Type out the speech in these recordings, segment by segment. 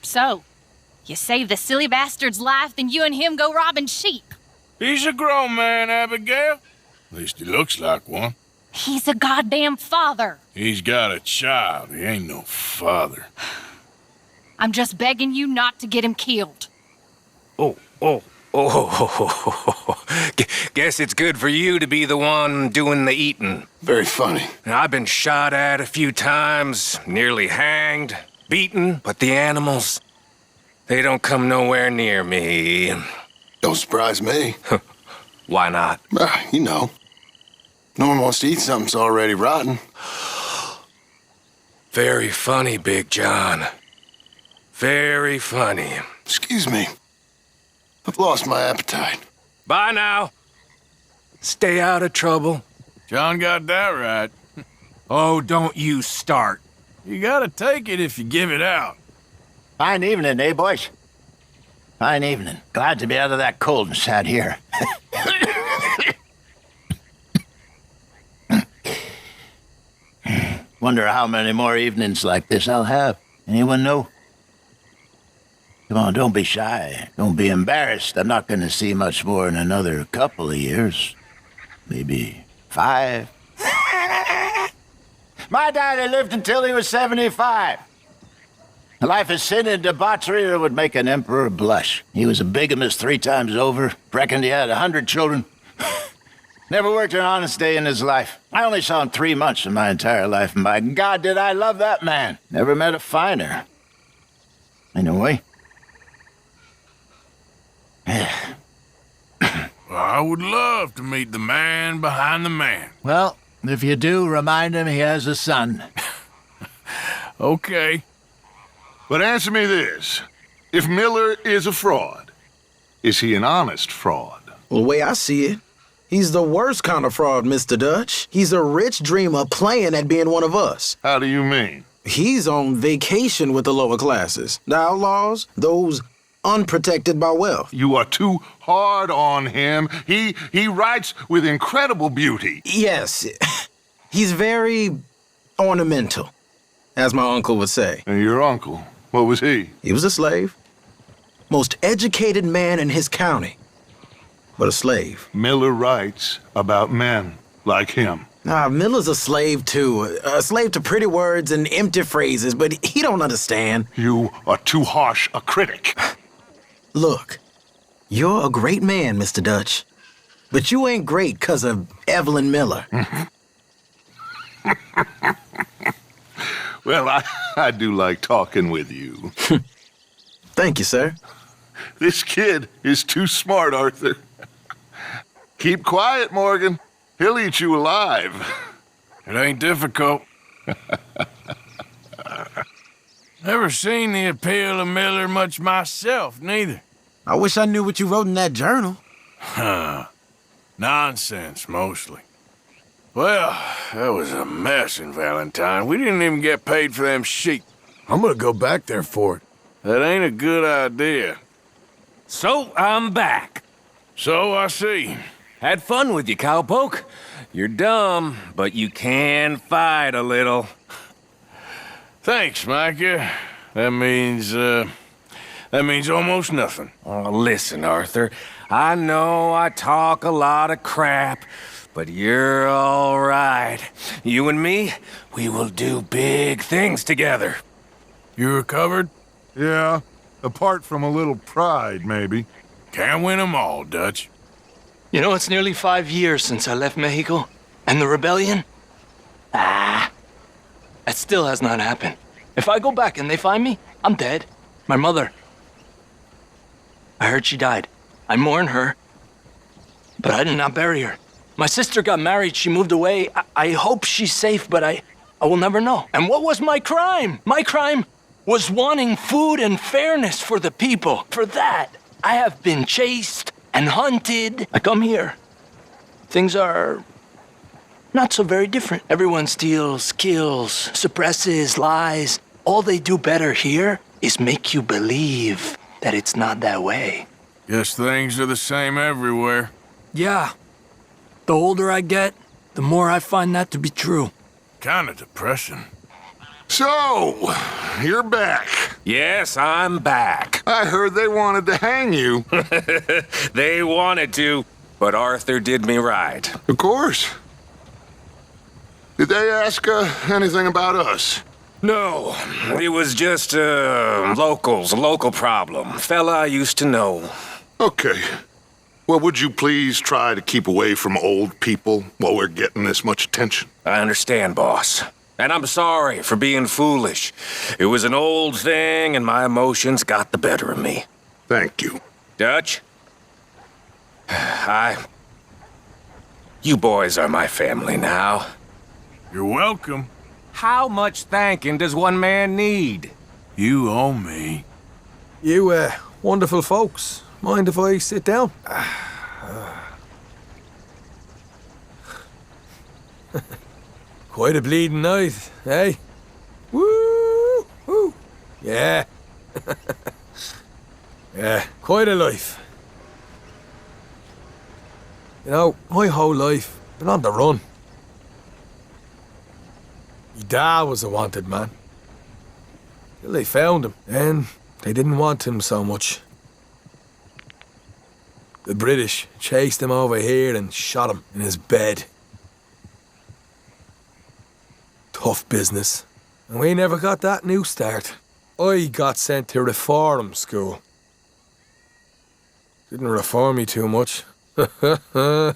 So, you save the silly bastard's life, then you and him go robbing sheep. He's a grown man, Abigail. At least he looks like one. He's a goddamn father. He's got a child. He ain't no father. I'm just begging you not to get him killed. Oh. Guess it's good for you to be the one doing the eating. Very funny. I've been shot at a few times, nearly hanged, beaten, but the animals, they don't come nowhere near me. Don't surprise me. Why not? You know. No one wants to eat something that's already rotten. Very funny, Big John. Very funny. Excuse me. I've lost my appetite. Bye now. Stay out of trouble. John got that right. Oh, don't you start. You gotta take it if you give it out. Fine evening, eh, boys? Fine evening. Glad to be out of that cold and sat here. Wonder how many more evenings like this I'll have. Anyone know? Come on, don't be shy. Don't be embarrassed. I'm not going to see much more in another couple of years. Maybe 5. My daddy lived until he was 75. A life of sin and debauchery that would make an emperor blush. He was a bigamist 3 times over. Reckoned he had 100 children. Never worked an honest day in his life. I only saw him 3 months in my entire life, and by God did I love that man. Never met a finer. Anyway. I would love to meet the man behind the man. Well, if you do, remind him he has a son. Okay. But answer me this. If Miller is a fraud, is he an honest fraud? Well, the way I see it, he's the worst kind of fraud, Mr. Dutch. He's a rich dreamer playing at being one of us. How do you mean? He's on vacation with the lower classes. The outlaws, those unprotected by wealth. You are too hard on him. He writes with incredible beauty. Yes, he's very ornamental, as my uncle would say. And your uncle, what was he? He was a slave. Most educated man in his county, but a slave. Miller writes about men like him. Miller's a slave too. A slave to pretty words and empty phrases, but he don't understand. You are too harsh a critic. Look, you're a great man, Mr. Dutch, but you ain't great 'cause of Evelyn Miller. Well, I do like talking with you. Thank you, sir. This kid is too smart, Arthur. Keep quiet, Morgan. He'll eat you alive. It ain't difficult. Never seen the appeal of Miller much myself, neither. I wish I knew what you wrote in that journal. Nonsense, mostly. Well, that was a mess in Valentine. We didn't even get paid for them sheep. I'm gonna go back there for it. That ain't a good idea. So I'm back. So I see. Had fun with you, cowpoke. You're dumb, but you can fight a little. Thanks, Micah. That means almost nothing. Oh, listen, Arthur. I know I talk a lot of crap, but you're all right. You and me, we will do big things together. You recovered? Yeah, apart from a little pride, maybe. Can't win 'em all, Dutch. You know, it's nearly 5 years since I left Mexico. And the rebellion? It still has not happened. If I go back and they find me, I'm dead. My mother. I heard she died. I mourn her. But I did not bury her. My sister got married. She moved away. I hope she's safe, but I will never know. And what was my crime? My crime was wanting food and fairness for the people. For that, I have been chased and hunted. I come here. Things are not so very different. Everyone steals, kills, suppresses, lies. All they do better here is make you believe that it's not that way. Guess things are the same everywhere. Yeah. The older I get, the more I find that to be true. Kinda depressing. So, you're back. Yes, I'm back. I heard they wanted to hang you. They wanted to, but Arthur did me right. Of course. Did they ask anything about us? No, it was just a local problem. Fella I used to know. Okay. Well, would you please try to keep away from old people while we're getting this much attention? I understand, boss. And I'm sorry for being foolish. It was an old thing, and my emotions got the better of me. Thank you. Dutch? You boys are my family now. You're welcome. How much thanking does one man need? You owe me. You, wonderful folks. Mind if I sit down? Quite a bleeding night, eh? Woo! Woo! Yeah. Yeah, quite a life. You know, my whole life, been on the run. My dad was a wanted man. Till they found him, and they didn't want him so much. The British chased him over here and shot him in his bed. Tough business. And we never got that new start. I got sent to reform school. Didn't reform me too much. I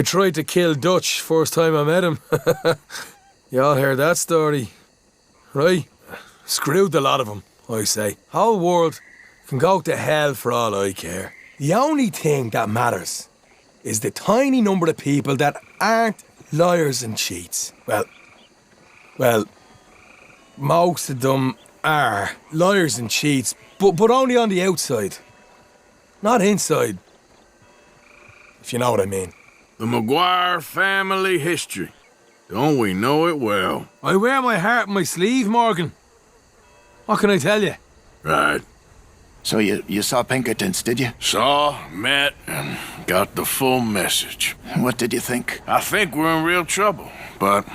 tried to kill Dutch first time I met him. Y'all heard that story, right? Screwed the lot of them, I say. Whole world can go to hell for all I care. The only thing that matters is the tiny number of people that aren't liars and cheats. Well, most of them are liars and cheats, but only on the outside. Not inside, if you know what I mean. The McGuire family history. Don't we know it well? I wear my heart on my sleeve, Morgan. What can I tell you? Right. So you saw Pinkertons, did you? Saw, met, and got the full message. What did you think? I think we're in real trouble, but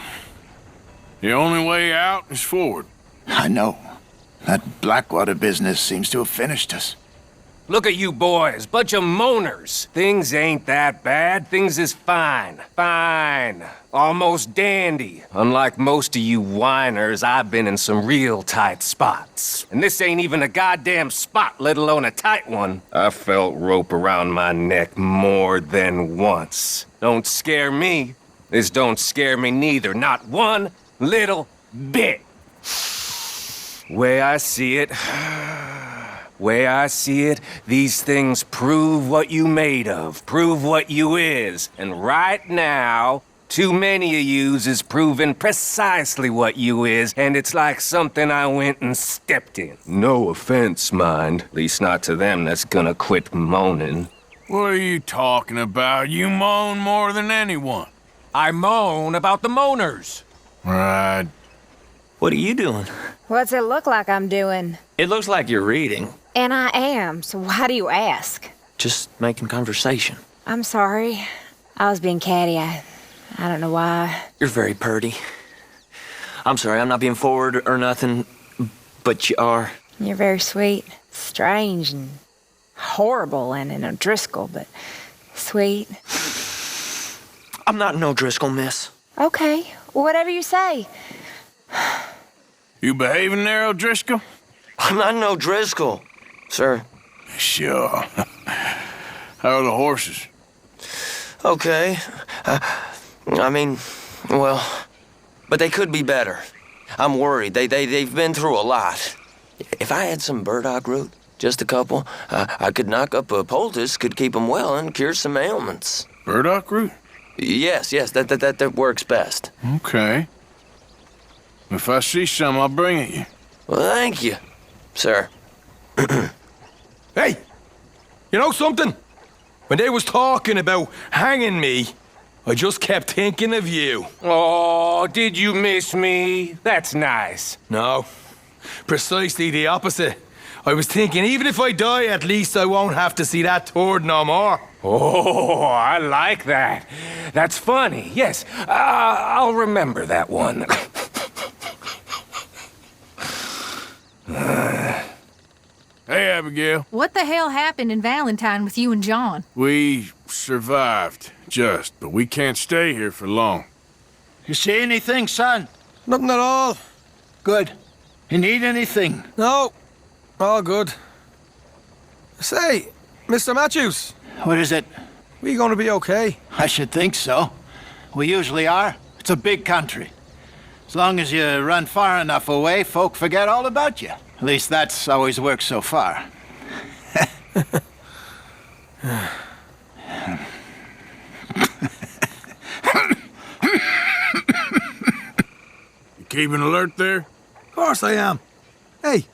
the only way out is forward. I know. That Blackwater business seems to have finished us. Look at you boys, bunch of moaners. Things ain't that bad. Things is fine. Fine. Almost dandy. Unlike most of you whiners, I've been in some real tight spots. And this ain't even a goddamn spot, let alone a tight one. I felt rope around my neck more than once. Don't scare me. This don't scare me neither. Not one little bit. Way I see it... Way I see it, these things prove what you made of, prove what you is. And right now, too many of yous is proving precisely what you is, and it's like something I went and stepped in. No offense, mind. At least not to them that's gonna quit moaning. What are you talking about? You moan more than anyone. I moan about the moaners. Right. What are you doing? What's it look like I'm doing? It looks like you're reading. And I am, so why do you ask? Just making conversation. I'm sorry. I was being catty. I don't know why. You're very purty. I'm sorry, I'm not being forward or nothing, but you are. You're very sweet. Strange and horrible and an O'Driscoll, but sweet. I'm not an O'Driscoll, miss. Okay, whatever you say. You behaving there, O'Driscoll? I'm not an O'Driscoll, sir. Sure. How are the horses? Okay. I mean, well, but they could be better. I'm worried. They've been through a lot. If I had some burdock root, just a couple, I could knock up a poultice, could keep them well and cure some ailments. Burdock root? Yes, that works best. Okay. If I see some, I'll bring it you. Well, thank you, sir. Hey, you know something? When they was talking about hanging me, I just kept thinking of you. Oh, did you miss me? That's nice. No, precisely the opposite. I was thinking, even if I die, at least I won't have to see that turd no more. Oh, I like that. That's funny. Yes, I'll remember that one. Hey, Abigail. What the hell happened in Valentine with you and John? We survived, but we can't stay here for long. You see anything, son? Nothing at all. Good. You need anything? No. All good. Say, Mr. Matthews. What is it? We going to be okay? I should think so. We usually are. It's a big country. As long as you run far enough away, folk forget all about you. At least that's always worked so far. You keeping alert there? Of course I am. Hey,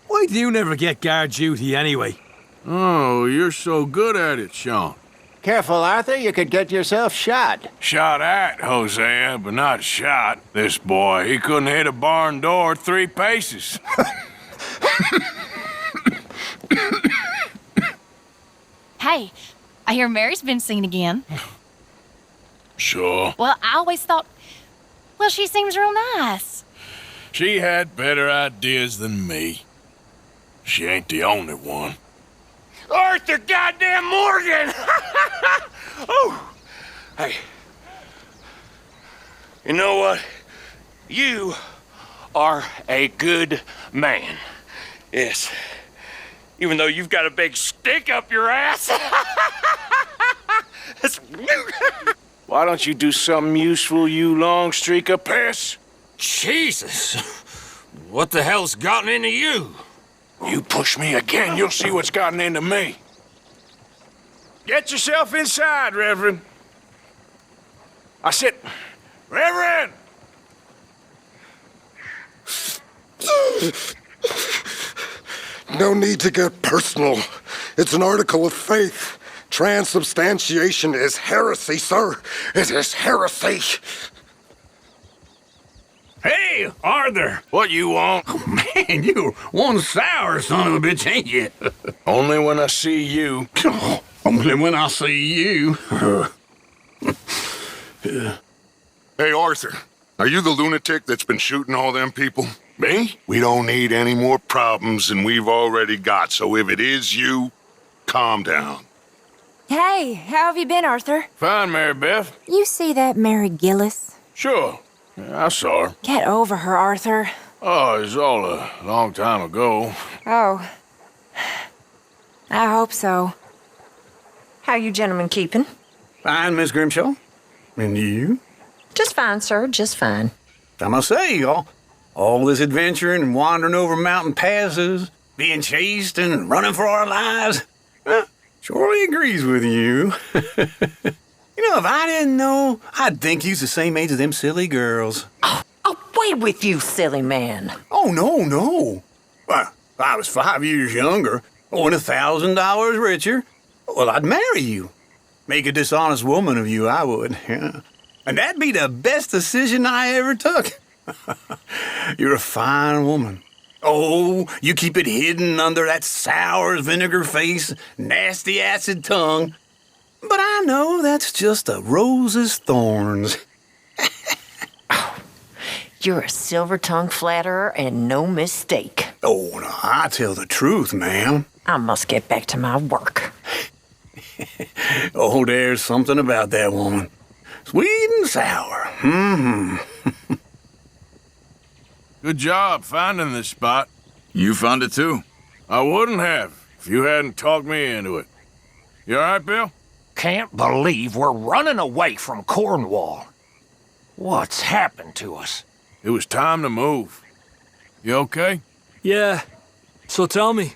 why do you never get guard duty anyway? Oh, you're so good at it, Sean. Careful, Arthur. You could get yourself shot. Shot at, Hosea, but not shot. This boy, he couldn't hit a barn door 3 paces. Hey, I hear Mary's been seen again. Sure. Well, I always thought, well, she seems real nice. She had better ideas than me. She ain't the only one. Arthur goddamn Morgan! Oh! Hey. You know what? You are a good man. Yes. Even though you've got a big stick up your ass. Why don't you do something useful, you long streak of piss? Jesus! What the hell's gotten into you? You push me again, you'll see what's gotten into me. Get yourself inside, Reverend. I said, Reverend! No need to get personal. It's an article of faith. Transubstantiation is heresy, sir. It is heresy. Hey, Arthur! What you want? Oh, man, you're one sour son of a bitch, ain't you? Only when I see you. Oh, only when I see you. Hey, Arthur, are you the lunatic that's been shooting all them people? Me? We don't need any more problems than we've already got, so if it is you, calm down. Hey, how have you been, Arthur? Fine, Mary Beth. You see that Mary Gillis? Sure. Yeah, I saw her. Get over her, Arthur. Oh, it was all a long time ago. Oh. I hope so. How you gentlemen keeping? Fine, Miss Grimshaw. And you? Just fine, sir, just fine. I must say, all this adventuring and wandering over mountain passes, being chased and running for our lives, surely agrees with you. You know, if I didn't know, I'd think you's the same age as them silly girls. Oh, away with you, silly man. Oh, no. Well, if I was 5 years younger, or $1,000 richer, well, I'd marry you. Make a dishonest woman of you, I would, yeah. And that'd be the best decision I ever took. You're a fine woman. Oh, you keep it hidden under that sour vinegar face, nasty acid tongue. But I know that's just a rose's thorns. You're a silver-tongued flatterer and no mistake. Oh, no, I tell the truth, ma'am. I must get back to my work. Oh, there's something about that woman. Sweet and sour. Mm-hmm. Good job finding this spot. You found it too? I wouldn't have if you hadn't talked me into it. You all right, Bill? Can't believe we're running away from Cornwall. What's happened to us? It was time to move. You okay? Yeah. So tell me,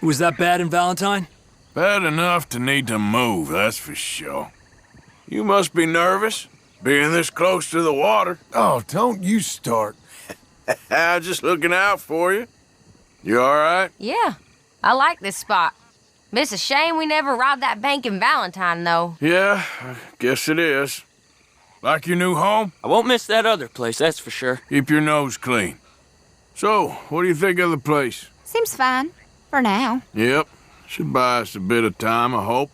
was that bad in Valentine? Bad enough to need to move, that's for sure. You must be nervous, being this close to the water. Oh, don't you start. I'm just looking out for you. You all right? Yeah, I like this spot. But it's a shame we never robbed that bank in Valentine, though. Yeah, I guess it is. Like your new home? I won't miss that other place, that's for sure. Keep your nose clean. So, what do you think of the place? Seems fine. For now. Yep. Should buy us a bit of time, I hope.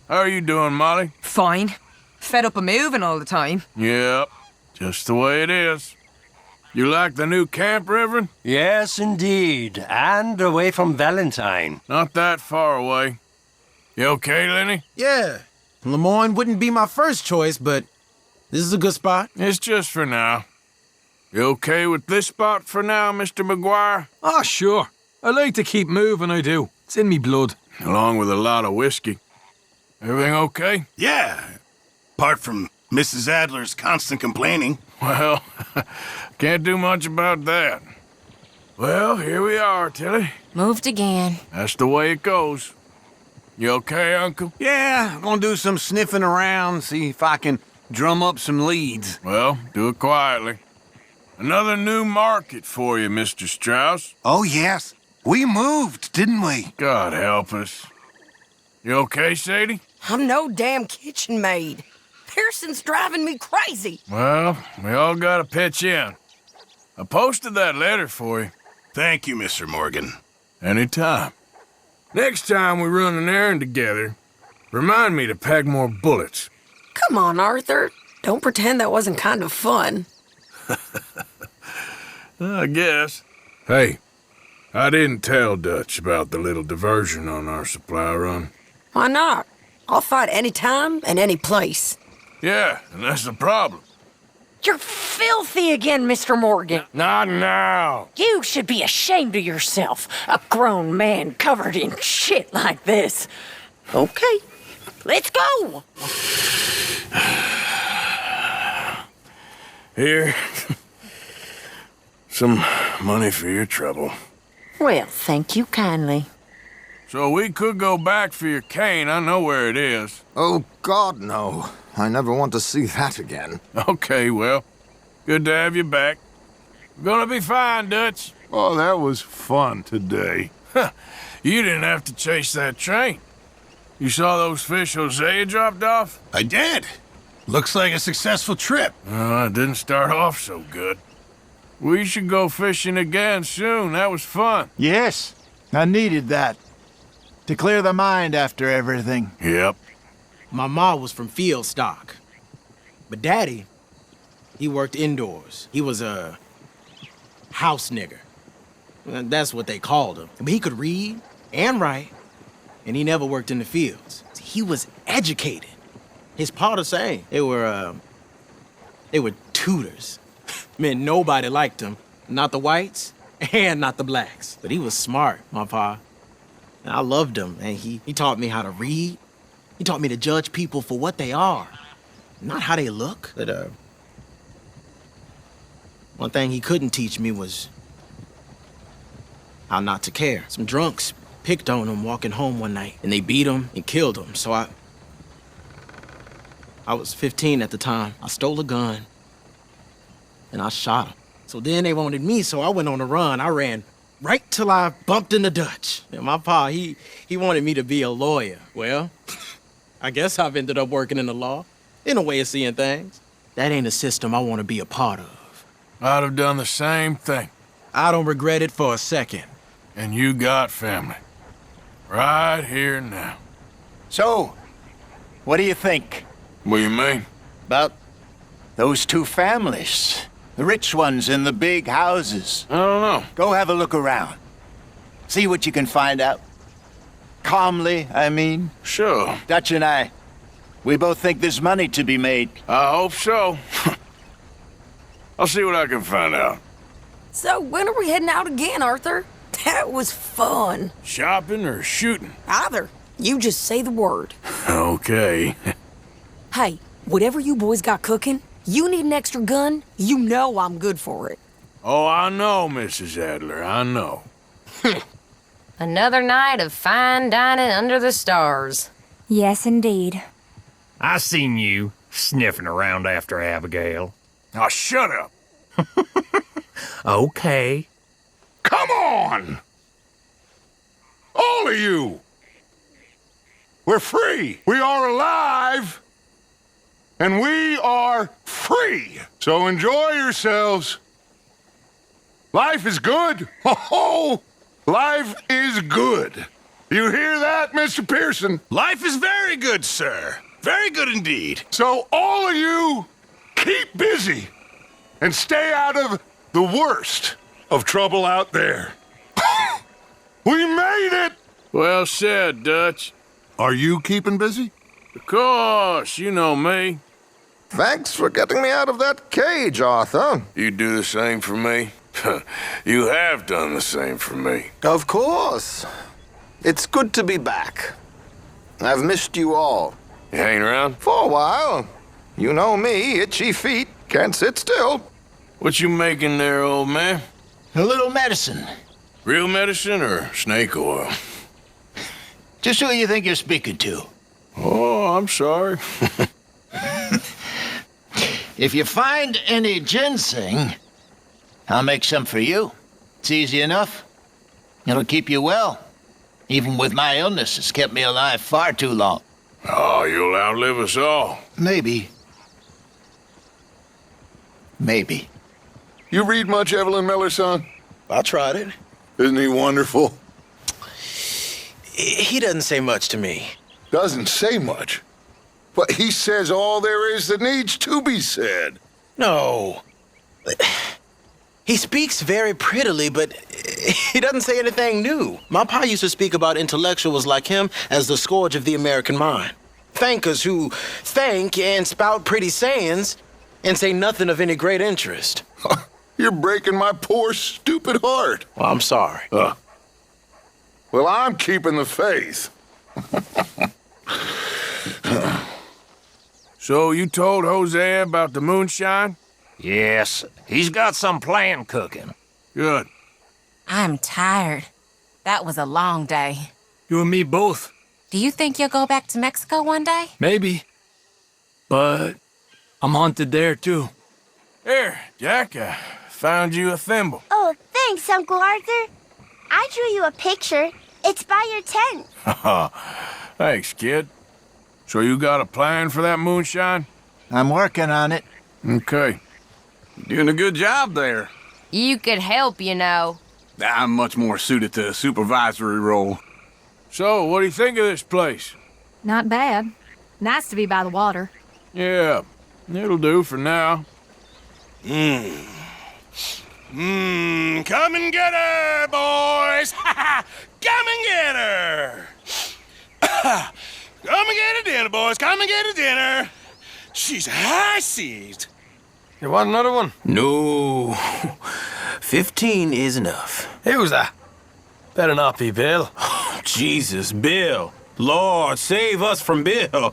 How are you doing, Molly? Fine. Fed up of moving all the time. Yep. Just the way it is. You like the new camp, Reverend? Yes, indeed. And away from Valentine. Not that far away. You okay, Lenny? Yeah. Lemoyne wouldn't be my first choice, but this is a good spot. It's just for now. You okay with this spot for now, Mr. McGuire? Ah, sure. I like to keep moving, I do. It's in me blood. Along with a lot of whiskey. Everything okay? Yeah. Apart from Mrs. Adler's constant complaining. Well, can't do much about that. Well, here we are, Tilly. Moved again. That's the way it goes. You okay, Uncle? Yeah, I'm gonna do some sniffing around, see if I can drum up some leads. Well, do it quietly. Another new market for you, Mr. Strauss. Oh, yes. We moved, didn't we? God help us. You okay, Sadie? I'm no damn kitchen maid. Pearson's driving me crazy. Well, we all gotta pitch in. I posted that letter for you. Thank you, Mr. Morgan. Anytime. Next time we run an errand together, remind me to pack more bullets. Come on, Arthur. Don't pretend that wasn't kind of fun. I guess. Hey, I didn't tell Dutch about the little diversion on our supply run. Why not? I'll fight any time and any place. Yeah, and that's the problem. You're filthy again, Mr. Morgan. Not now. You should be ashamed of yourself. A grown man covered in shit like this. Okay, let's go. Here. Some money for your trouble. Well, thank you kindly. So we could go back for your cane. I know where it is. Oh, God, no. I never want to see that again. Okay, well, good to have you back. We're gonna be fine, Dutch. Oh, that was fun today. You didn't have to chase that train. You saw those fish Hosea dropped off? I did. Looks like a successful trip. It didn't start off so good. We should go fishing again soon. That was fun. Yes, I needed that. To clear the mind after everything. Yep. My ma was from field stock. But Daddy, he worked indoors. He was a house nigger. That's what they called him. But he could read and write, and he never worked in the fields. He was educated. His pa the same. They were tutors. Man, nobody liked him. Not the whites and not the blacks. But he was smart, my pa. And I loved him, and he taught me how to read. He taught me to judge people for what they are, not how they look. But, one thing he couldn't teach me was how not to care. Some drunks picked on him walking home one night, and they beat him and killed him. So I was 15 at the time. I stole a gun, and I shot him. So then they wanted me, so I went on a run. I ran right till I bumped into Dutch. And my pa, he wanted me to be a lawyer. Well, I guess I've ended up working in the law, in a way of seeing things. That ain't a system I want to be a part of. I'd have done the same thing. I don't regret it for a second. And you got family. Right here now. So, what do you think? What do you mean? About those two families. The rich ones in the big houses. I don't know. Go have a look around. See what you can find out. Calmly, I mean. Sure. Dutch and I, we both think there's money to be made. I hope so. I'll see what I can find out. So when are we heading out again, Arthur? That was fun. Shopping or shooting? Either. You just say the word. Okay. Hey, whatever you boys got cooking, you need an extra gun, you know I'm good for it. Oh, I know, Mrs. Adler, I know. Another night of fine dining under the stars. Yes, indeed. I seen you sniffing around after Abigail. Oh, shut up. Okay. Come on! All of you! We're free! We are alive! And we are free! So enjoy yourselves. Life is good! Ho ho! Life is good. You hear that, Mr. Pearson? Life is very good, sir. Very good indeed. So all of you, keep busy and stay out of the worst of trouble out there. We made it! Well said, Dutch. Are you keeping busy? Of course, you know me. Thanks for getting me out of that cage, Arthur. You do the same for me? You have done the same for me. Of course. It's good to be back. I've missed you all. You hanging around? For a while. You know me, itchy feet, can't sit still. What you making there, old man? A little medicine. Real medicine or snake oil? Just who you think you're speaking to? Oh, I'm sorry. If you find any ginseng, I'll make some for you. It's easy enough. It'll keep you well. Even with my illness, it's kept me alive far too long. Oh, you'll outlive us all. Maybe. Maybe. You read much, Evelyn Miller, son? I tried it. Isn't he wonderful? He doesn't say much to me. Doesn't say much. But he says all there is that needs to be said. No. He speaks very prettily, but he doesn't say anything new. My pa used to speak about intellectuals like him as the scourge of the American mind. Thinkers who think and spout pretty sayings and say nothing of any great interest. You're breaking my poor, stupid heart. Well, I'm sorry. Well, I'm keeping the faith. So you told Hosea about the moonshine? Yes, he's got some plan cooking. Good. I'm tired. That was a long day. You and me both. Do you think you'll go back to Mexico one day? Maybe. But I'm haunted there, too. Here, Jack, I found you a thimble. Oh, thanks, Uncle Arthur. I drew you a picture. It's by your tent. Thanks, kid. So you got a plan for that moonshine? I'm working on it. Okay. Doing a good job there. You could help, you know. I'm much more suited to a supervisory role. So, what do you think of this place? Not bad. Nice to be by the water. Yeah, it'll do for now. Come and get her, boys! Come and get her! Come and get a dinner, boys! Come and get a dinner! She's high-seased. You want another one? No. 15 is enough. Who's that? Better not be Bill. Jesus, Bill. Lord, save us from Bill.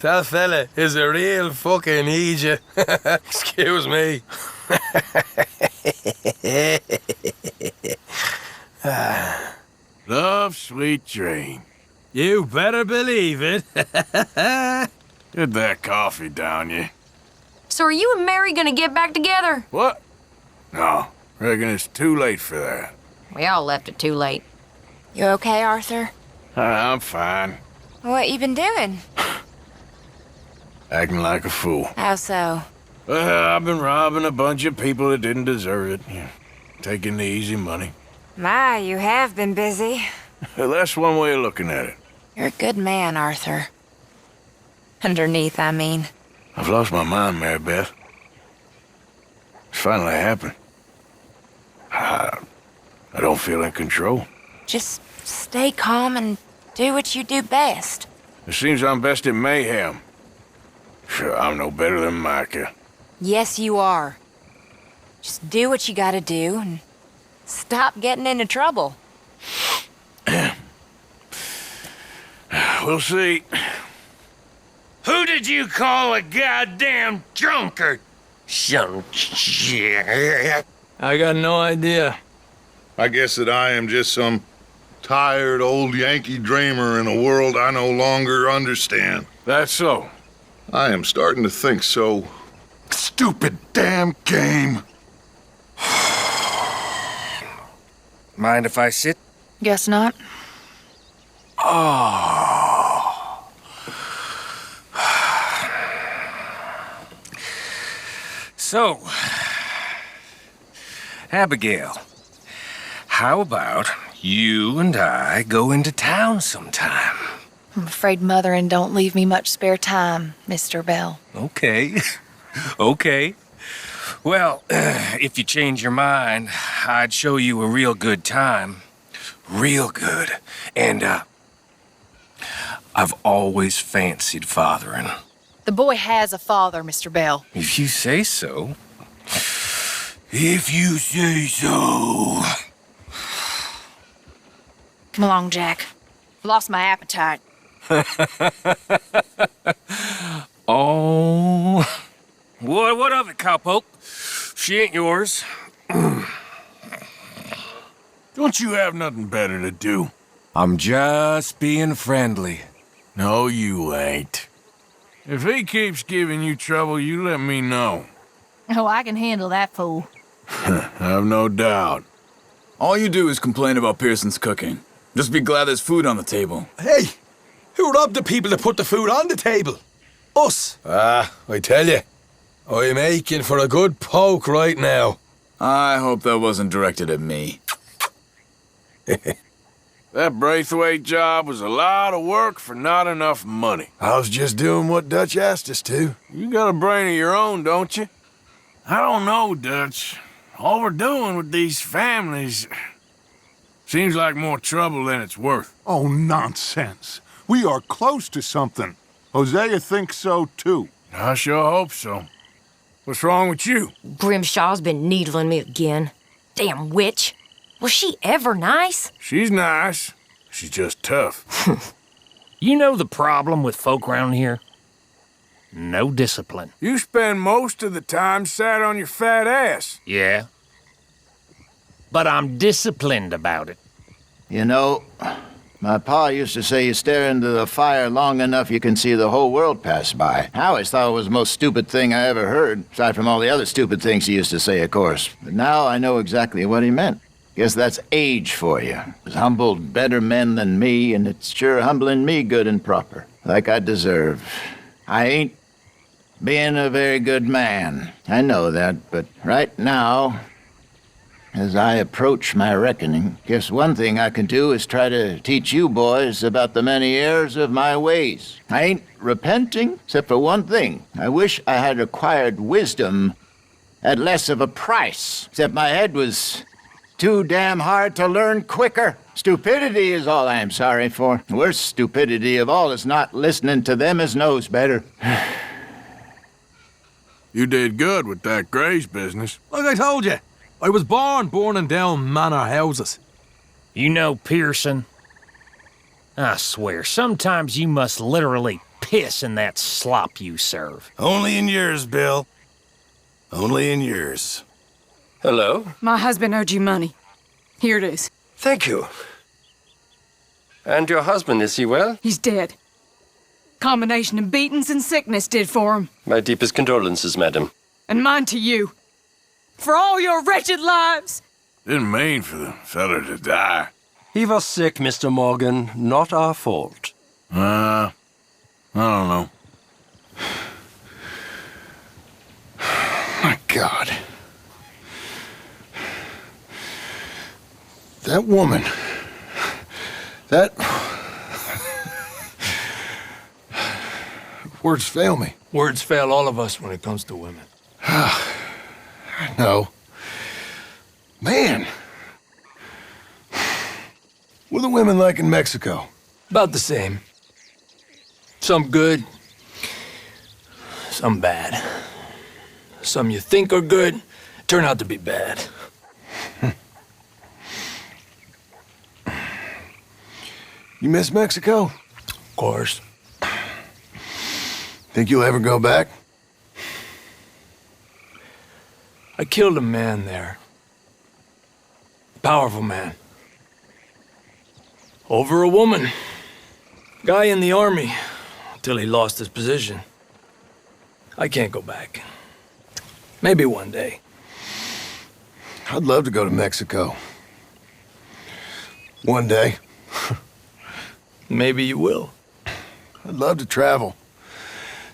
That fella is a real fucking idiot. Excuse me. Love, sweet dream. You better believe it. Get that coffee down, you. So are you and Mary gonna get back together? What? No, reckon it's too late for that. We all left it too late. You okay, Arthur? I'm fine. What you been doing? Acting like a fool. How so? Well, I've been robbing a bunch of people that didn't deserve it. Taking the easy money. My, you have been busy. That's one way of looking at it. You're a good man, Arthur. Underneath, I mean. I've lost my mind, Mary Beth. It's finally happened. I don't feel in control. Just stay calm and do what you do best. It seems I'm best at mayhem. Sure, I'm no better than Micah. Yes, you are. Just do what you gotta do and stop getting into trouble. We'll see. Who did you call a goddamn drunkard? Some shit. I got no idea. I guess that I am just some tired old Yankee dreamer in a world I no longer understand. That's so. I am starting to think so. Stupid damn game. Mind if I sit? Guess not. Oh. So, Abigail, how about you and I go into town sometime? I'm afraid Motherin' don't leave me much spare time, Mr. Bell. Okay. Okay. Well, if you change your mind, I'd show you a real good time. Real good. And, I've always fancied fathering. The boy has a father, Mr. Bell. If you say so. If you say so. Come along, Jack. I've lost my appetite. Oh. What of it, cowpoke? She ain't yours. Don't you have nothing better to do? I'm just being friendly. No, you ain't. If he keeps giving you trouble, you let me know. Oh, I can handle that fool. I've no doubt. All you do is complain about Pearson's cooking. Just be glad there's food on the table. Hey, who robbed the people that put the food on the table? Us. I tell you, I'm aching for a good poke right now. I hope that wasn't directed at me. That Braithwaite job was a lot of work for not enough money. I was just doing what Dutch asked us to. You got a brain of your own, don't you? I don't know, Dutch. All we're doing with these families seems like more trouble than it's worth. Oh, nonsense. We are close to something. Hosea thinks so, too. I sure hope so. What's wrong with you? Grimshaw's been needling me again. Damn witch. Was she ever nice? She's nice. She's just tough. You know the problem with folk around here? No discipline. You spend most of the time sat on your fat ass. Yeah. But I'm disciplined about it. You know, my pa used to say you stare into the fire long enough you can see the whole world pass by. I always thought it was the most stupid thing I ever heard, aside from all the other stupid things he used to say, of course. But now I know exactly what he meant. Guess that's age for you. It's humbled better men than me, and it's sure humbling me good and proper, like I deserve. I ain't being a very good man. I know that, but right now, as I approach my reckoning, guess one thing I can do is try to teach you boys about the many errors of my ways. I ain't repenting, except for one thing. I wish I had acquired wisdom at less of a price, except my head was too damn hard to learn quicker. Stupidity is all I am sorry for. The worst stupidity of all is not listening to them as knows better. You did good with that Grays business. Like I told you, I was born burning down manor houses. You know Pearson? I swear, sometimes you must literally piss in that slop you serve. Only in yours, Bill. Only in yours. Hello? My husband owed you money. Here it is. Thank you. And your husband, is he well? He's dead. Combination of beatings and sickness did for him. My deepest condolences, madam. And mine to you. For all your wretched lives. Didn't mean for the fella to die. He was sick, Mr. Morgan. Not our fault. I don't know. My God. That woman. That... Words fail me. Words fail all of us when it comes to women. I know. Man. What are the women like in Mexico? About the same. Some good, some bad. Some you think are good turn out to be bad. You miss Mexico? Of course. Think you'll ever go back? I killed a man there. A powerful man. Over a woman. Guy in the army, till he lost his position. I can't go back. Maybe one day. I'd love to go to Mexico. One day. Maybe you will. I'd love to travel.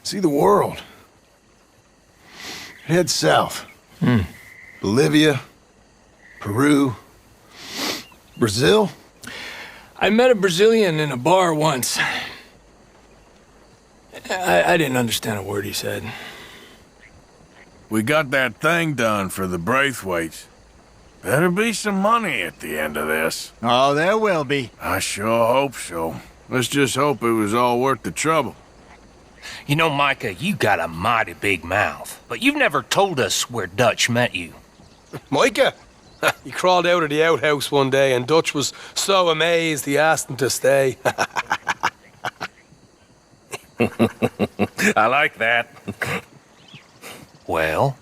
See the world. Head south. Bolivia, Peru, Brazil? I met a Brazilian in a bar once. I didn't understand a word he said. We got that thing done for the Braithwaites. Better be some money at the end of this. Oh, there will be. I sure hope so. Let's just hope it was all worth the trouble. You know, Micah, you got a mighty big mouth, but you've never told us where Dutch met you. Micah? He crawled out of the outhouse one day and Dutch was so amazed he asked him to stay. I like that. Well,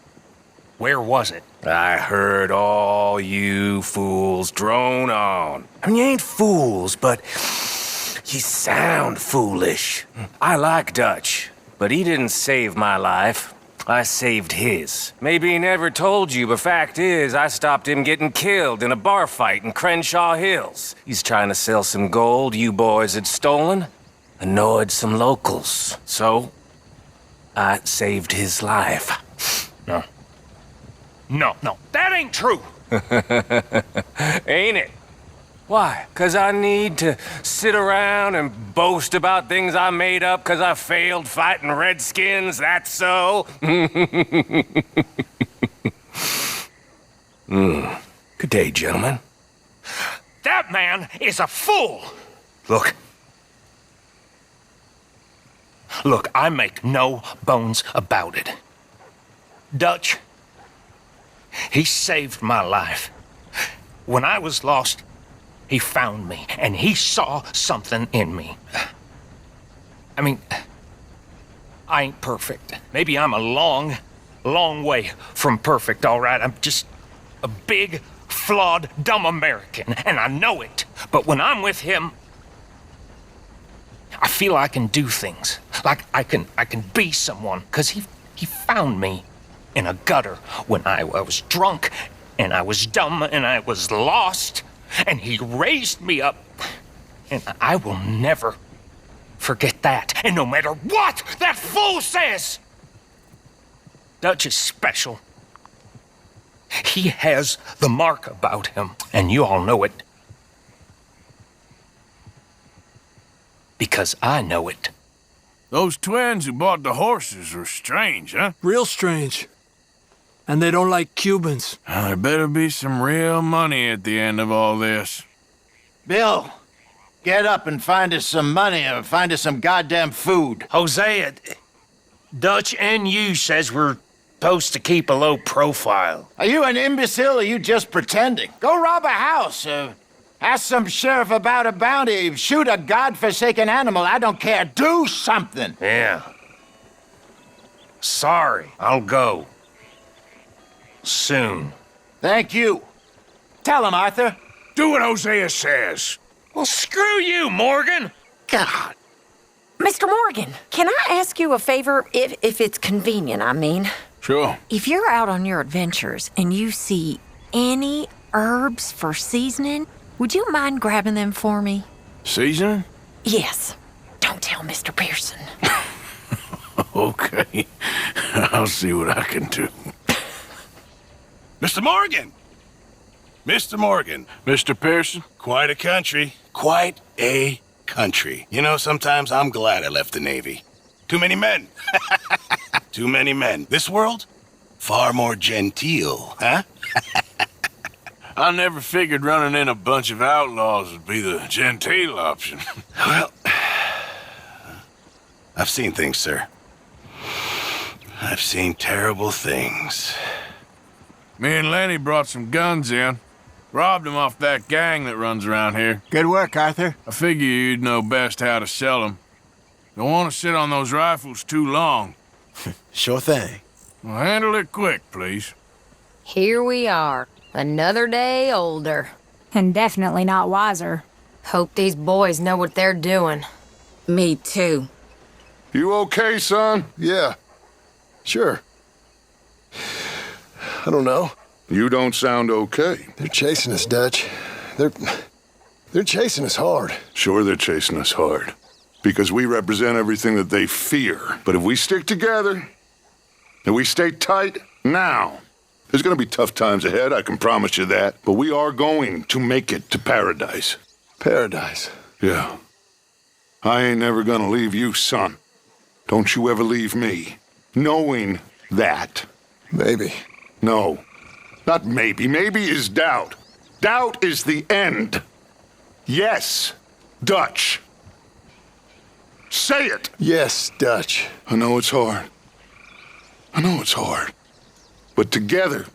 where was it? I heard all you fools drone on. I mean, you ain't fools, but you sound foolish. I like Dutch, but he didn't save my life. I saved his. Maybe he never told you, but fact is, I stopped him getting killed in a bar fight in Crenshaw Hills. He's trying to sell some gold you boys had stolen. Annoyed some locals. So, I saved his life. No, that ain't true. Ain't it? Why? 'Cause I need to sit around and boast about things I made up 'cause I failed fighting Redskins, that's so? Good day, gentlemen. That man is a fool. Look, I make no bones about it. Dutch, he saved my life. When I was lost, he found me, and he saw something in me. I mean, I ain't perfect. Maybe I'm a long, long way from perfect, all right? I'm just a big, flawed, dumb American, and I know it. But when I'm with him, I feel I can do things. Like I can be someone, because he found me in a gutter when I was drunk, and I was dumb, and I was lost. And he raised me up, and I will never forget that. And no matter what that fool says, Dutch is special. He has the mark about him, and you all know it. Because I know it. Those twins who bought the horses were strange, huh? Real strange. And they don't like Cubans. There better be some real money at the end of all this. Bill, get up and find us some money or find us some goddamn food. Hosea, Dutch and you says we're supposed to keep a low profile. Are you an imbecile or are you just pretending? Go rob a house. Ask some sheriff about a bounty. Shoot a godforsaken animal. I don't care. Do something. Yeah. Sorry, I'll go. Soon. Thank you. Tell him, Arthur. Do what Hosea says. Well, screw you, Morgan. God. Mr. Morgan, can I ask you a favor? If it's convenient, I mean. Sure. If you're out on your adventures and you see any herbs for seasoning, would you mind grabbing them for me? Seasoning? Yes. Don't tell Mr. Pearson. Okay. I'll see what I can do. Mr. Morgan! Mr. Morgan. Mr. Pearson? Quite a country. Quite a country. You know, sometimes I'm glad I left the Navy. Too many men. Too many men. This world? Far more genteel, huh? I never figured running in a bunch of outlaws would be the genteel option. Well, I've seen things, sir. I've seen terrible things. Me and Lenny brought some guns in. Robbed them off that gang that runs around here. Good work, Arthur. I figure you'd know best how to sell them. Don't want to sit on those rifles too long. Sure thing. Well, handle it quick, please. Here we are, another day older. And definitely not wiser. Hope these boys know what they're doing. Me too. You okay, son? Yeah. Sure. I don't know. You don't sound okay. They're chasing us, Dutch. They're chasing us hard. Sure, they're chasing us hard. Because we represent everything that they fear. But if we stick together, and we stay tight now, There's gonna be tough times ahead, I can promise you that. But we are going to make it to paradise. Paradise? Yeah. I ain't never gonna leave you, son. Don't you ever leave me. Knowing that. Maybe. No. Not maybe. Maybe is doubt. Doubt is the end. Yes, Dutch. Say it. Yes, Dutch. I know it's hard. I know it's hard. But together,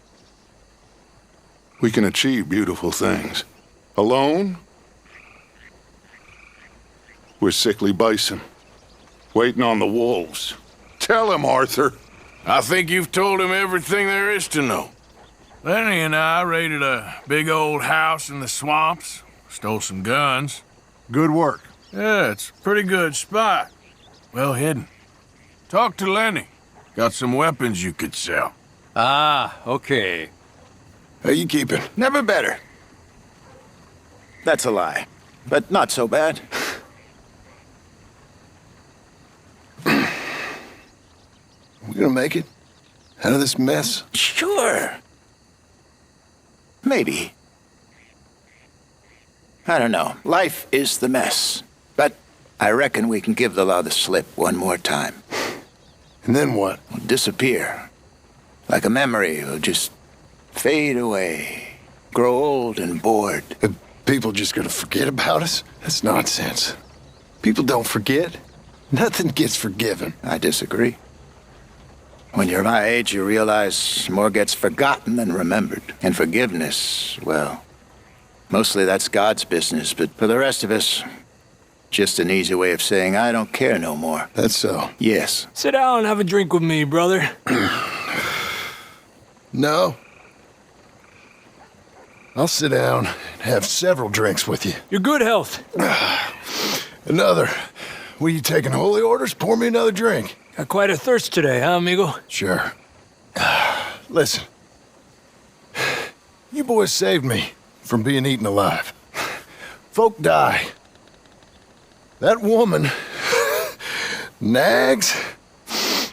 we can achieve beautiful things. Alone, we're sickly bison, waiting on the wolves. Tell him, Arthur. I think you've told him everything there is to know. Lenny and I raided a big old house in the swamps, stole some guns. Good work. Yeah, it's a pretty good spot. Well hidden. Talk to Lenny. Got some weapons you could sell. Ah, okay. How you keeping? Never better. That's a lie, but not so bad. We gonna make it? Out of this mess? Sure. Maybe. I don't know. Life is the mess. But I reckon we can give the law the slip one more time. And then what? We'll disappear. Like a memory, we'll just fade away. Grow old and bored. Are people just gonna forget about us? That's nonsense. People don't forget. Nothing gets forgiven. I disagree. When you're my age, you realize more gets forgotten than remembered. And forgiveness, well, mostly that's God's business, but for the rest of us, just an easy way of saying, I don't care no more. That's so. Yes. Sit down and have a drink with me, brother. No. I'll sit down and have several drinks with you. Your good health. Another. What are you taking, holy orders? Pour me another drink. Got quite a thirst today, huh, amigo? Sure. Listen. You boys saved me from being eaten alive. Folk die. That woman nags.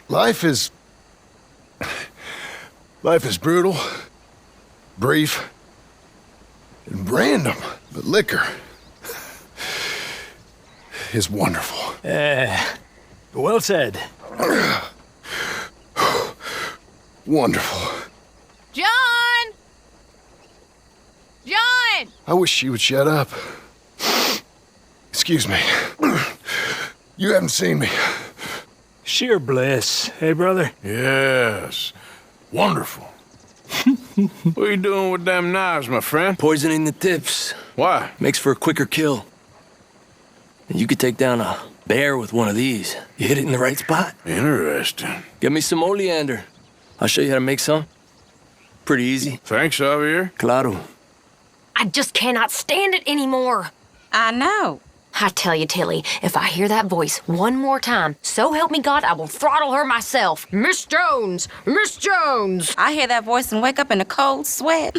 Life is brutal, brief, and random. But liquor is wonderful. Well said. Wonderful. John! John! I wish she would shut up. Excuse me. You haven't seen me. Sheer bliss, hey, brother? Yes. Wonderful. What are you doing with them knives, my friend? Poisoning the tips. Why? Makes for a quicker kill. And you could take down a bear with one of these. You hit it in the right spot. Interesting. Get me some oleander. I'll show you how to make some. Pretty easy. Thanks, Javier. Claro. I just cannot stand it anymore. I know. I tell you, Tilly, if I hear that voice one more time, so help me God, I will throttle her myself. Miss Jones! Miss Jones! I hear that voice and wake up in a cold sweat.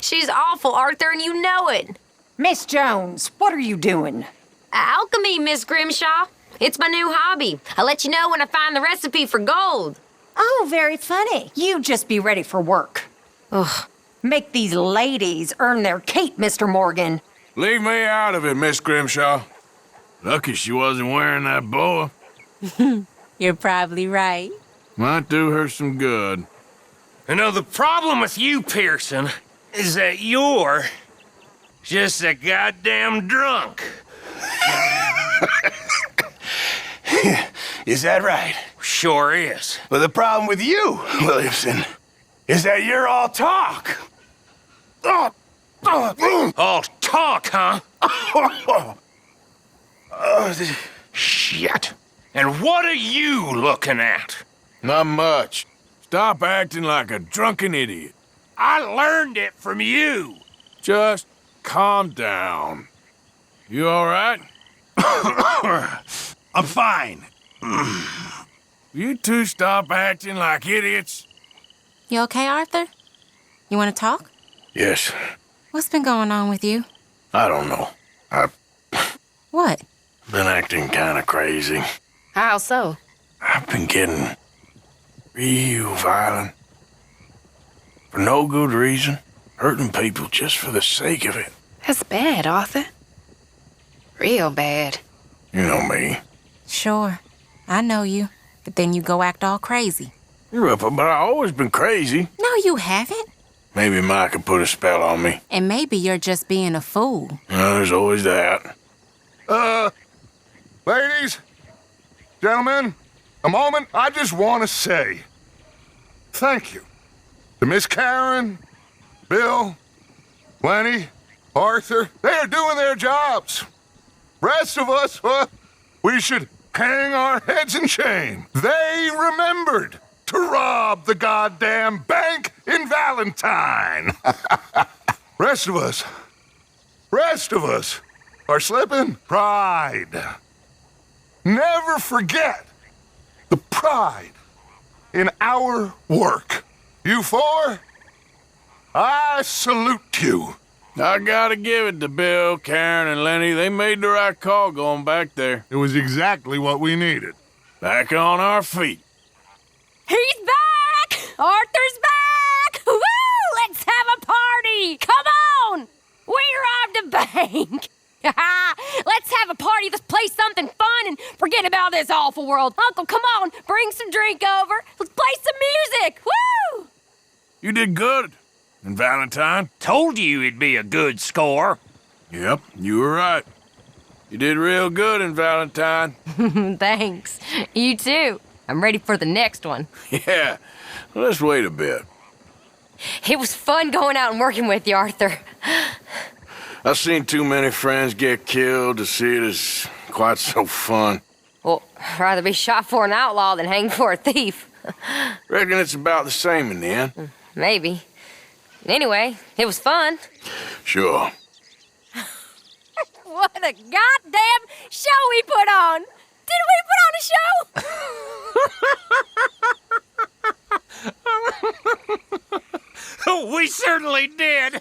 She's awful, Arthur, and you know it. Miss Jones, what are you doing? Alchemy, Miss Grimshaw. It's my new hobby. I'll let you know when I find the recipe for gold. Oh, very funny. You just be ready for work. Ugh. Make these ladies earn their keep, Mr. Morgan. Leave me out of it, Miss Grimshaw. Lucky she wasn't wearing that boa. You're probably right. Might do her some good. You know, the problem with you, Pearson, is that you're just a goddamn drunk. Is that right? Sure is. But the problem with you, Williamson, is that you're all talk. All talk, huh? Shit. And what are you looking at? Not much. Stop acting like a drunken idiot. I learned it from you. Just calm down. You all right? I'm fine. You two stop acting like idiots. You okay, Arthur? You want to talk? Yes. What's been going on with you? I don't know. I've What? been acting kind of crazy. How so? I've been getting real violent. For no good reason. Hurting people just for the sake of it. That's bad, Arthur. Real bad. You know me. Sure, I know you. But then you go act all crazy. You're up, but I've always been crazy. No, you haven't. Maybe Mike could put a spell on me. And maybe you're just being a fool. No, there's always that. Ladies, gentlemen, a moment, I just want to say thank you to Miss Karen, Bill, Lenny, Arthur. They are doing their jobs. Rest of us, we should hang our heads in shame. They remembered to rob the goddamn bank in Valentine. Rest of us are slipping. Pride. Never forget the pride in our work. You four, I salute you. I gotta give it to Bill, Karen, and Lenny. They made the right call going back there. It was exactly what we needed. Back on our feet. He's back! Arthur's back! Woo! Let's have a party! Come on! We robbed a bank! Let's have a party. Let's play something fun and forget about this awful world. Uncle, come on. Bring some drink over. Let's play some music. Woo! You did good. And Valentine? Told you it'd be a good score. Yep, you were right. You did real good in Valentine. Thanks. You too. I'm ready for the next one. Yeah, well, let's wait a bit. It was fun going out and working with you, Arthur. I've seen too many friends get killed to see it as quite so fun. Well, I'd rather be shot for an outlaw than hanged for a thief. Reckon it's about the same in the end. Maybe. Anyway, it was fun. Sure. What a goddamn show we put on! Did we put on a show? We certainly did.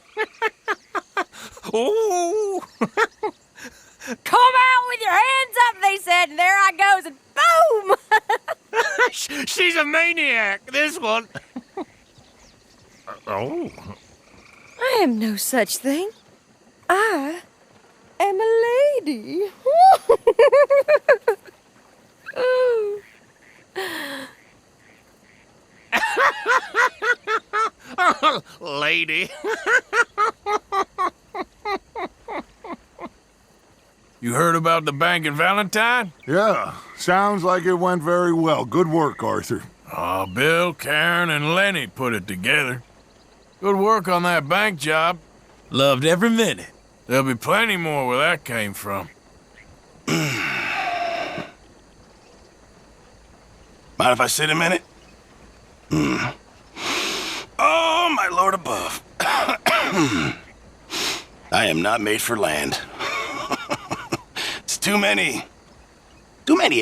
Ooh. Come out with your hands up, they said, and there I goes, and boom! She's a maniac, this one. Oh. I am no such thing. I am a lady. Lady. You heard about the bank in Valentine? Yeah, sounds like it went very well. Good work, Arthur. Oh, Bill, Karen, and Lenny put it together. Good work on that bank job. Loved every minute. There'll be plenty more where that came from. Mind if I sit a minute? Oh, my lord above. I am not made for land. It's too many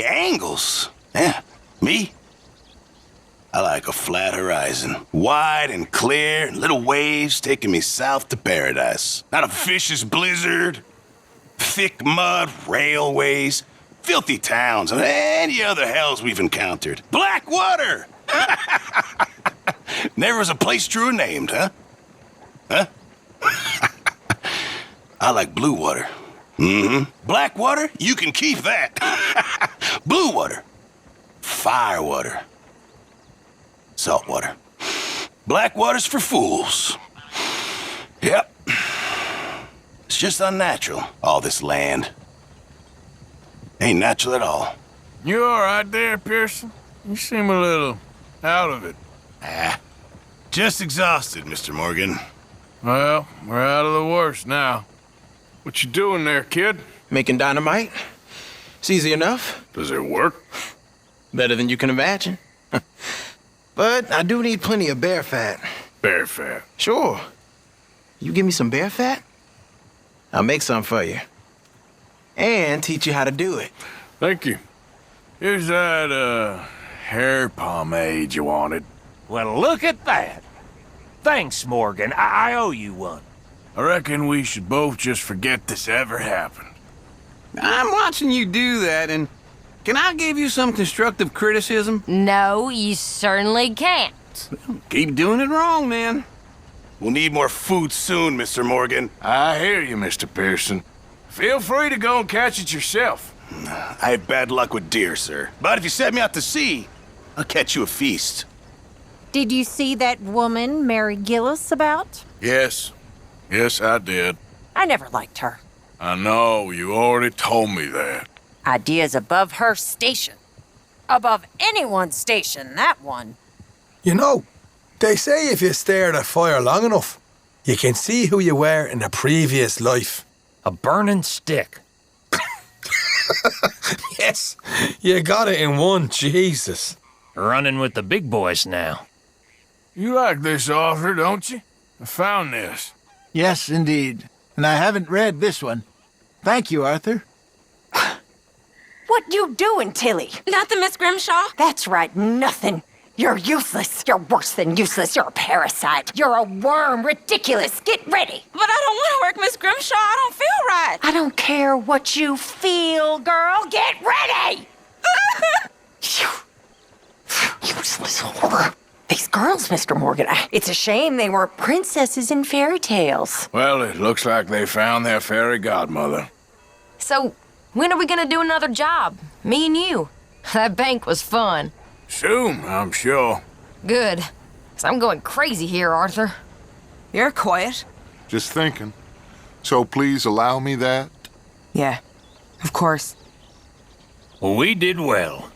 angles. Yeah, me? I like a flat horizon, wide and clear, and little waves taking me south to paradise. Not a vicious blizzard, thick mud, railways, filthy towns, and any other hells we've encountered. Black water! Never was a place truer named, huh? Huh? I like blue water. Black water, you can keep that. Blue water, fire water, salt water. Black water's for fools. Yep. It's just unnatural, all this land. Ain't natural at all. You all right there, Pearson? You seem a little out of it. Just exhausted, Mr. Morgan. Well, we're out of the worst now. What you doing there, kid? Making dynamite. It's easy enough. Does it work? Better than you can imagine. But I do need plenty of bear fat. Bear fat? Sure. You give me some bear fat, I'll make some for you. And teach you how to do it. Thank you. Here's that, hair pomade you wanted. Well, look at that. Thanks, Morgan. I owe you one. I reckon we should both just forget this ever happened. I'm watching you do that, and Can I give you some constructive criticism? No, you certainly can't. Keep doing it wrong, then. We'll need more food soon, Mr. Morgan. I hear you, Mr. Pearson. Feel free to go and catch it yourself. I have bad luck with deer, sir. But if you set me out to sea, I'll catch you a feast. Did you see that woman Mary Gillis about? Yes. Yes, I did. I never liked her. I know, you already told me that. Ideas above her station. Above anyone's station, that one. You know, they say if you stare at a fire long enough, you can see who you were in a previous life. A burning stick. Yes, you got it in one, Jesus. Running with the big boys now. You like this author, don't you? I found this. Yes, indeed. And I haven't read this one. Thank you, Arthur. What you doing, Tilly? Nothing, Miss Grimshaw. That's right, nothing. You're useless. You're worse than useless. You're a parasite. You're a worm. Ridiculous. Get ready. But I don't want to work, Miss Grimshaw. I don't feel right. I don't care what you feel, girl. Get ready! Useless horror. These girls, Mr. Morgan, it's a shame they weren't princesses in fairy tales. Well, it looks like they found their fairy godmother. So, when are we gonna do another job? Me and you. That bank was fun. Soon, I'm sure. Good. 'Cause I'm going crazy here, Arthur. You're quiet. Just thinking. So please allow me that? Yeah, of course. We did well.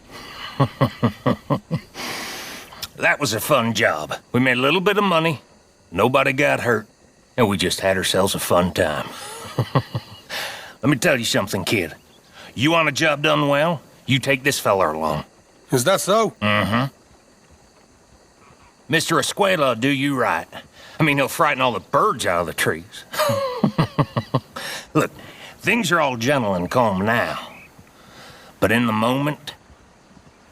That was a fun job. We made a little bit of money, nobody got hurt, and we just had ourselves a fun time. Let me tell you something, kid. You want a job done well, you take this feller along. Is that so? Mm-hmm. Mr. Escuela do you right. I mean, he'll frighten all the birds out of the trees. Look, things are all gentle and calm now. But in the moment,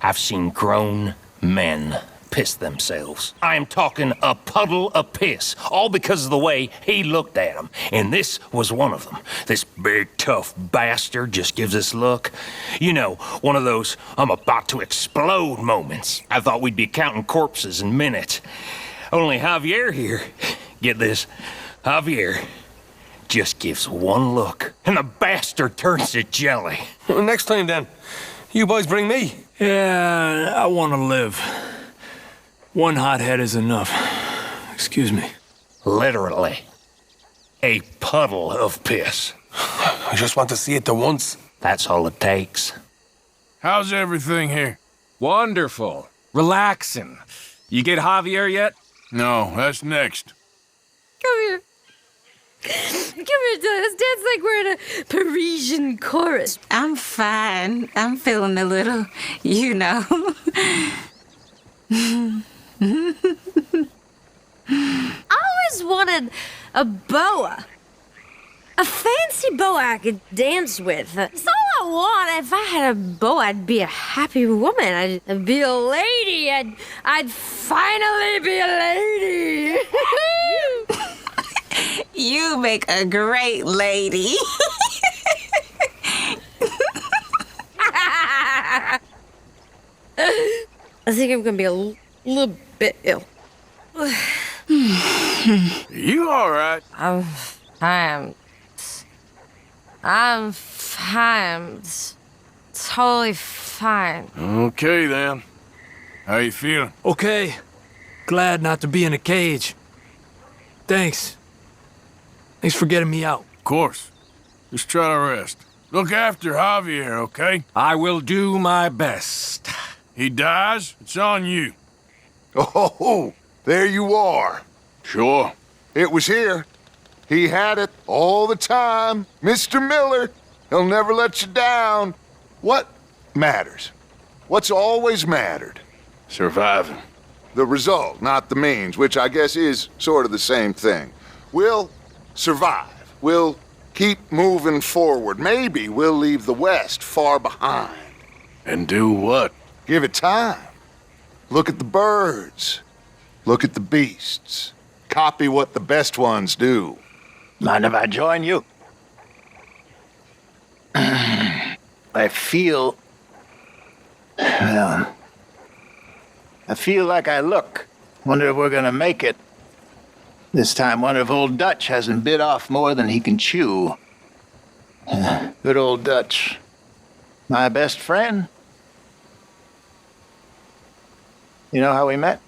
I've seen grown men piss themselves. I am talking a puddle of piss, all because of the way he looked at them. And this was one of them. This big, tough bastard just gives this look. You know, one of those I'm about to explode moments. I thought we'd be counting corpses in minutes. Only Javier here, get this, Javier just gives one look, and the bastard turns to jelly. Well, next time, then, you boys bring me. Yeah, I want to live. One hothead is enough. Excuse me. Literally. A puddle of piss. I just want to see it the once. That's all it takes. How's everything here? Wonderful. Relaxing. You get Javier yet? No, that's next. Come here. Come here, Dennis. Dance like we're in a Parisian chorus. I'm fine. I'm feeling a little, you know. I always wanted a boa. A fancy boa I could dance with. That's all I want. If I had a boa, I'd be a happy woman. I'd be a lady. I'd finally be a lady. You make a great lady. I think I'm gonna be a little bit ill. You all right? I'm fine. I'm fine. Totally fine. Okay, then. How you feeling? Okay. Glad not to be in a cage. Thanks. Thanks for getting me out. Of course. Just try to rest. Look after Javier, okay? I will do my best. He dies, it's on you. Oh, there you are. Sure. It was here. He had it all the time. Mr. Miller, he'll never let you down. What matters? What's always mattered? Surviving. The result, not the means, which I guess is sort of the same thing. We'll survive. We'll keep moving forward. Maybe we'll leave the West far behind. And do what? Give it time. Look at the birds. Look at the beasts. Copy what the best ones do. Mind if I join you? I feel Well, I feel like I look. Wonder if we're gonna make it. This time, wonder if old Dutch hasn't bit off more than he can chew. Good old Dutch. My best friend. You know how we met?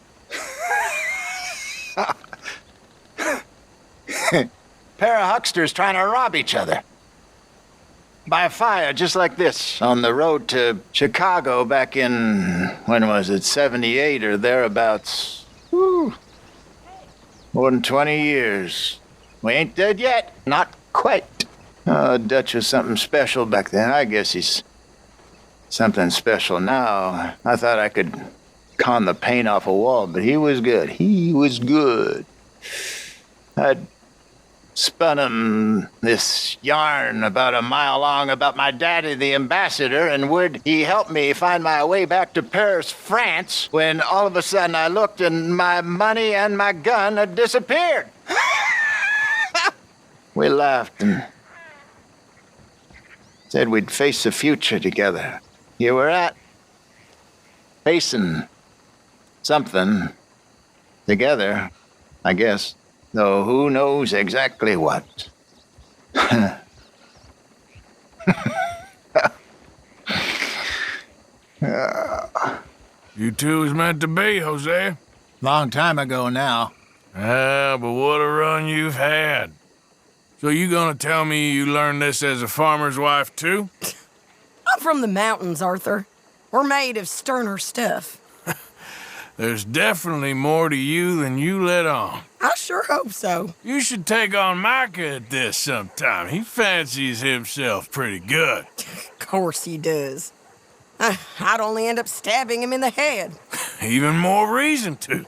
Pair of hucksters trying to rob each other. By a fire, just like this, on the road to Chicago back in, when was it, 78 or thereabouts. Whew. More than 20 years. We ain't dead yet. Not quite. Oh, Dutch was something special back then. I guess he's something special now. I thought I could con the paint off a wall, but he was good. He was good. I'd spun him this yarn about a mile long about my daddy, the ambassador, and would he help me find my way back to Paris, France, when all of a sudden I looked and my money and my gun had disappeared. We laughed and said we'd face the future together. Here we're at, facing something together, I guess. Though who knows exactly what. You two was meant to be, Jose. Long time ago now. Ah, but what a run you've had. So you gonna tell me you learned this as a farmer's wife, too? I'm from the mountains, Arthur. We're made of sterner stuff. There's definitely more to you than you let on. I sure hope so. You should take on Micah at this sometime. He fancies himself pretty good. Of course he does. I'd only end up stabbing him in the head. Even more reason to.